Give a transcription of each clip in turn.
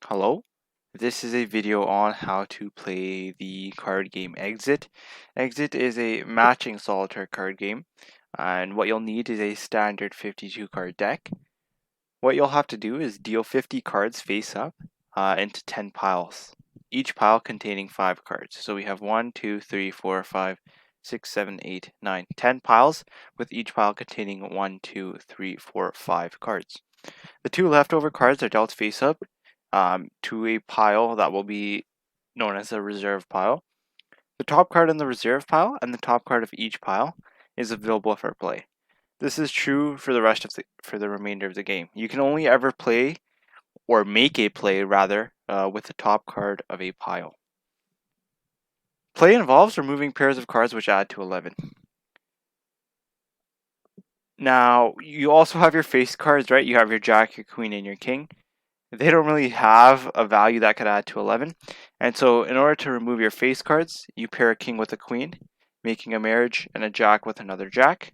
Hello, this is a video on how to play the card game Exit. Exit is a matching solitaire card game, and what you'll need is a standard 52 card deck. What you'll have to do is deal 50 cards face up into 10 piles, each pile containing 5 cards. So we have 1, 2, 3, 4, 5, 6, 7, 8, 9, 10 piles, with each pile containing 1, 2, 3, 4, 5 cards. The 2 leftover cards are dealt face up to a pile that will be known as a reserve pile. The top card in the reserve pile and the top card of each pile is available for play. This is true for the remainder of the game. You can only ever play or make a play rather with the top card of a pile. Play involves removing pairs of cards which add to 11. Now, you also have your face cards, right? You have your jack, your queen, and your king. They don't really have a value that could add to 11. And so in order to remove your face cards, you pair a king with a queen, making a marriage, and a jack with another jack.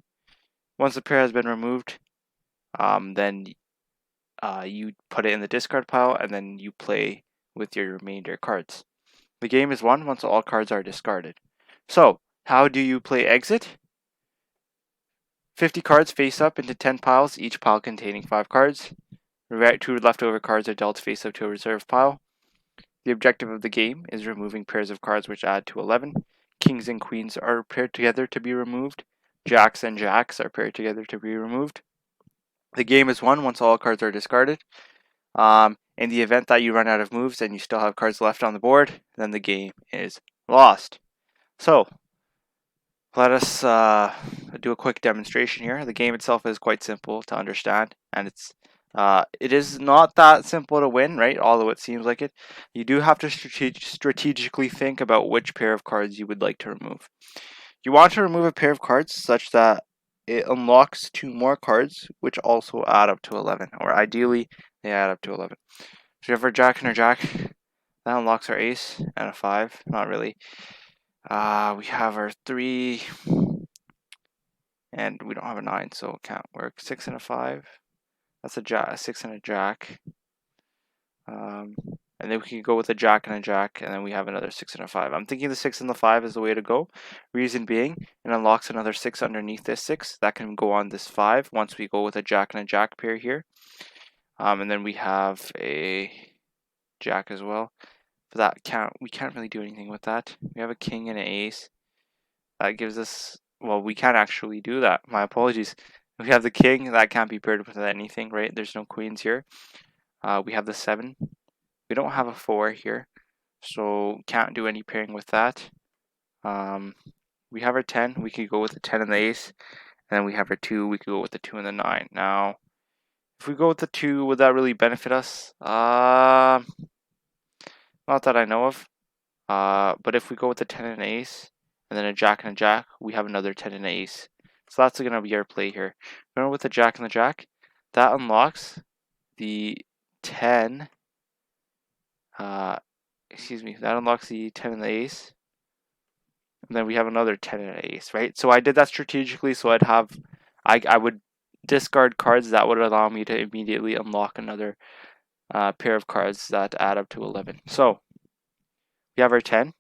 Once the pair has been removed, then you put it in the discard pile, and then you play with your remainder cards. The game is won once all cards are discarded. So, how do you play Exit? 50 cards face up into 10 piles, each pile containing 5 cards. 2 leftover cards are dealt face up to a reserve pile. The objective of the game is removing pairs of cards which add to 11. Kings and queens are paired together to be removed. Jacks and jacks are paired together to be removed. The game is won once all cards are discarded. In the event that you run out of moves and you still have cards left on the board, then the game is lost. So, let us do a quick demonstration here. The game itself is quite simple to understand, and it is not that simple to win, right? Although it seems like it. You do have to strategically think about which pair of cards you would like to remove. You want to remove a pair of cards such that it unlocks 2 more cards, which also add up to 11, or ideally they add up to 11. So you have our jack and our jack. That unlocks our ace and a 5. Not really. We have our 3, and we don't have a 9, so it can't work. 6 and a 5. That's a 6 and a jack. And then we can go with a jack and a jack, and then we have another 6 and a 5. I'm thinking the 6 and the 5 is the way to go. Reason being, it unlocks another 6 underneath this 6. That can go on this 5 once we go with a jack and a jack pair here. And then we have a jack as well. But we can't really do anything with that. We have a king and an ace. That gives us, well, we can't actually do that. My apologies. We have the king. That can't be paired with anything, right? There's no queens here. We have the 7. We don't have a 4 here, so can't do any pairing with that. We have our 10. We could go with the 10 and the ace. And then we have our 2. We could go with the 2 and the 9. Now, if we go with the 2, would that really benefit us? Not that I know of. But if we go with the 10 and an ace, and then a jack and a jack, we have another 10 and an ace. So that's going to be our play here. Remember with the jack and the jack, that unlocks the 10. That unlocks the 10 and the ace. And then we have another 10 and an ace, right? So I did that strategically, so I would discard cards that would allow me to immediately unlock another pair of cards that add up to 11. So we have our 10.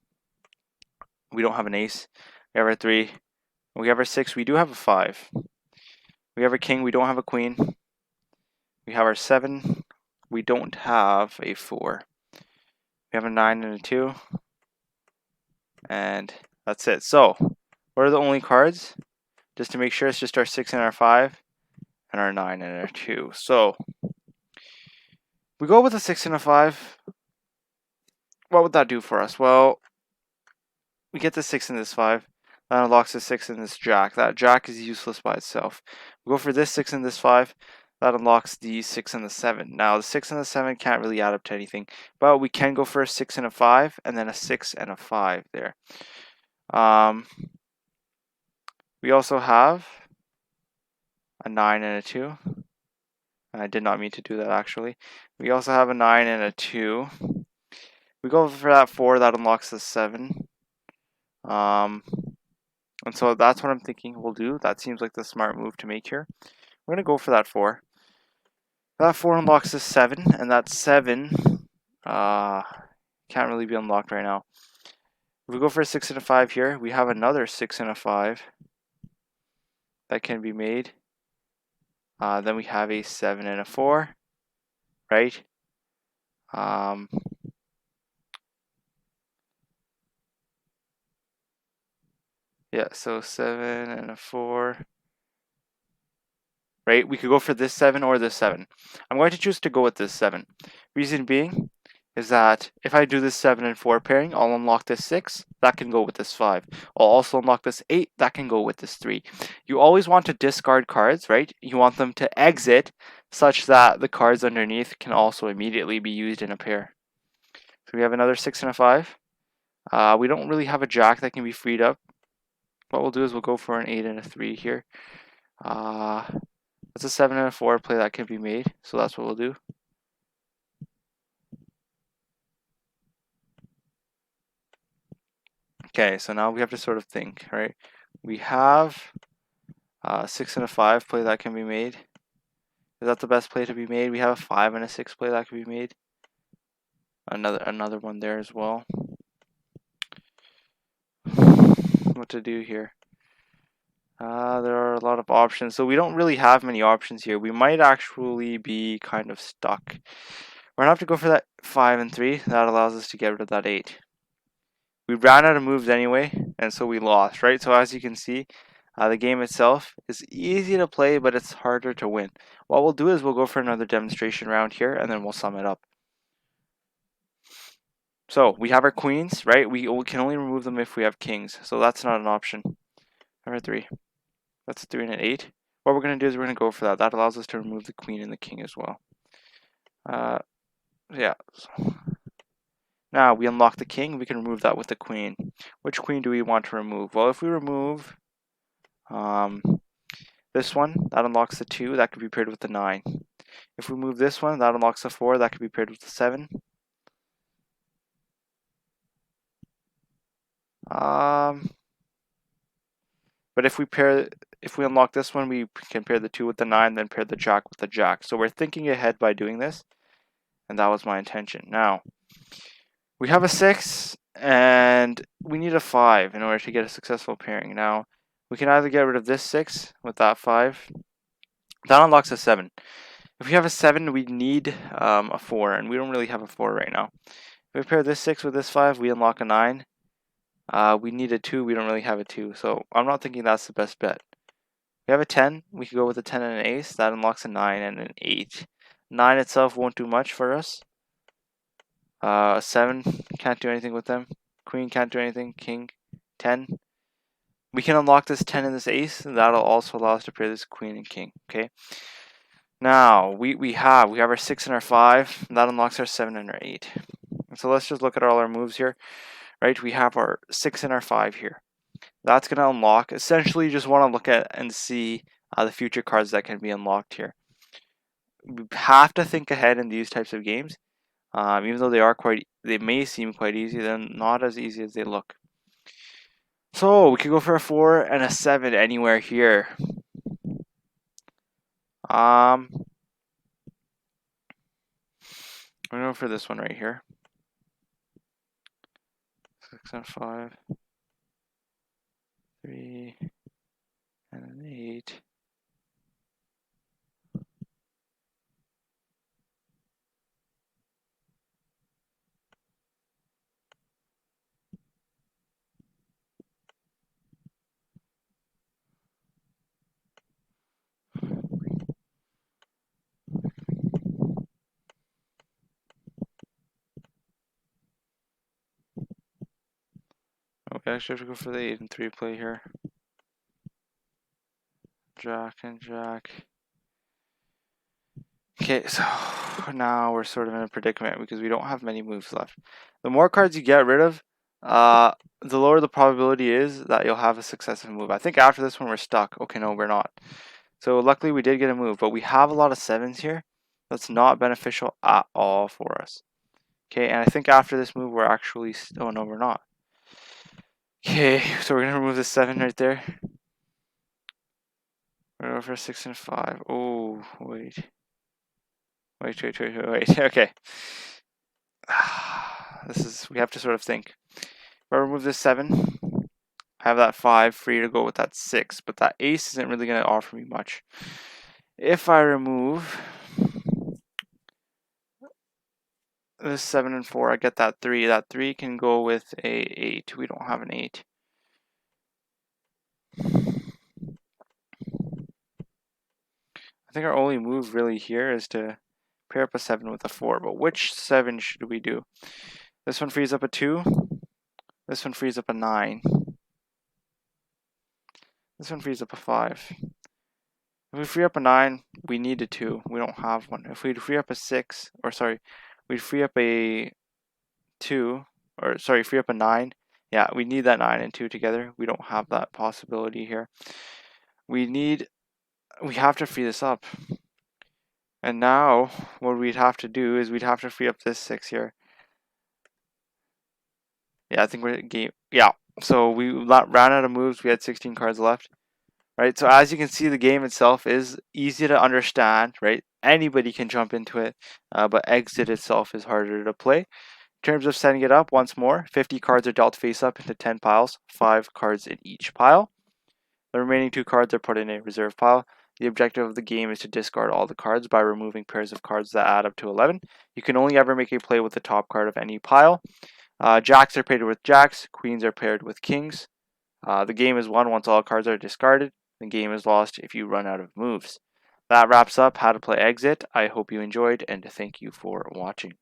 We don't have an ace. We have our 3. We have our 6. We do have a 5. We have a king. We don't have a queen. We have our 7. We don't have a 4. We have a 9 and a 2. And that's it. So, what are the only cards? Just to make sure, it's just our 6 and our 5. And our 9 and our 2. So, we go with a 6 and a 5. What would that do for us? Well, we get the 6 and this 5. That unlocks the 6 and this jack. That jack is useless by itself. We go for this 6 and this 5. That unlocks the 6 and the 7. Now, the 6 and the 7 can't really add up to anything. But we can go for a 6 and a 5. And then a 6 and a 5 there. We also have a 9 and a 2. I did not mean to do that, actually. We also have a 9 and a 2. We go for that 4. That unlocks the 7. And so that's what I'm thinking we'll do. That seems like the smart move to make here. We're going to go for that 4. That 4 unlocks the 7, and that 7 Can't really be unlocked right now. If we go for a 6 and a 5 here, we have another 6 and a 5 that can be made. Then we have a 7 and a 4, right? Yeah, so 7 and a 4, right? We could go for this 7 or this 7. I'm going to choose to go with this 7. Reason being is that if I do this 7 and 4 pairing, I'll unlock this 6, that can go with this 5. I'll also unlock this 8, that can go with this 3. You always want to discard cards, right? You want them to exit such that the cards underneath can also immediately be used in a pair. So we have another 6 and a 5. We don't really have a jack that can be freed up. What we'll do is we'll go for an 8 and a 3 here. That's a 7 and a 4 play that can be made, so that's what we'll do. Okay, so now we have to sort of think, right? We have 6 and a 5 play that can be made. Is that the best play to be made? We have a 5 and a 6 play that can be made. Another one there as well. What to do here? There are a lot of options, so we don't really have many options here. We might actually be kind of stuck. We're gonna have to go for that 5 and 3. That allows us to get rid of that 8. We ran out of moves anyway, and so we lost, right? So as you can see, the game itself is easy to play, but it's harder to win. What we'll do is we'll go for another demonstration round here, and then we'll sum it up. So we have our queens, right? We can only remove them if we have kings, so that's not an option. Number 3. That's a 3 and an 8. What we're going to do is we're going to go for that. That allows us to remove the queen and the king as well. Yeah. Now we unlock the king. We can remove that with the queen. Which queen do we want to remove? Well, if we remove this one, that unlocks the 2. That could be paired with the 9. If we move this one, that unlocks the 4. That could be paired with the 7. But if we unlock this one, we can pair the 2 with the 9, then pair the jack with the jack. So we're thinking ahead by doing this, and that was my intention. Now, we have a 6, and we need a 5 in order to get a successful pairing. Now, we can either get rid of this 6 with that 5. That unlocks a 7. If we have a 7, we need a 4, and we don't really have a 4 right now. If we pair this 6 with this 5, we unlock a 9. We need a 2, we don't really have a 2, so I'm not thinking that's the best bet. We have a 10, we could go with a 10 and an ace. That unlocks a 9 and an 8. 9 itself won't do much for us. 7, can't do anything with them. Queen can't do anything. King, 10. We can unlock this 10 and this ace, and that'll also allow us to pair this queen and king, okay? Now, we have our 6 and our 5. That unlocks our 7 and our 8. So let's just look at all our moves here, right? We have our 6 and our 5 here. That's going to unlock. Essentially, you just want to look at and see the future cards that can be unlocked here. We have to think ahead in these types of games. Even though they may seem quite easy, they're not as easy as they look. So we could go for a 4 and a 7 anywhere here. I'm going to go for this one right here. 6 and 5, 3, and an 8. Okay, actually have to go for the 8 and 3 play here. Jack and jack. Okay, so now we're sort of in a predicament because we don't have many moves left. The more cards you get rid of, the lower the probability is that you'll have a successive move. I think after this one we're stuck. Okay, no, we're not. So luckily we did get a move, but we have a lot of 7s here. That's not beneficial at all for us. Okay, and I think after this move we're actually... Oh, no, we're not. Okay, so we're going to remove the 7 right there. We're going to go for a 6 and 5. Oh, wait. Wait. Okay. we have to sort of think. If I remove this 7, I have that 5 free to go with that 6, but that ace isn't really going to offer me much. If I remove this 7 and 4, I get that 3. That 3 can go with a 8. We don't have an 8. I think our only move really here is to pair up a 7 with a 4, but which 7 should we do? This one frees up a 2. This one frees up a 9. This one frees up a 5. If we free up a 9, we need a 2. We don't have one. If we free up a 6, or sorry, we'd free up a 2, or sorry, free up a 9. Yeah, we need that 9 and 2 together. We don't have that possibility here. We have to free this up. And now, what we'd have to do is we'd have to free up this 6 here. Yeah, I think we're game. Yeah, so we ran out of moves. We had 16 cards left. Right, so as you can see, the game itself is easy to understand, right? Anybody can jump into it, but exit itself is harder to play. In terms of setting it up, once more, 50 cards are dealt face up into 10 piles, 5 cards in each pile. The remaining 2 cards are put in a reserve pile. The objective of the game is to discard all the cards by removing pairs of cards that add up to 11. You can only ever make a play with the top card of any pile. Jacks are paired with jacks, queens are paired with kings. The game is won once all cards are discarded. The game is lost if you run out of moves. That wraps up how to play Exit. I hope you enjoyed, and thank you for watching.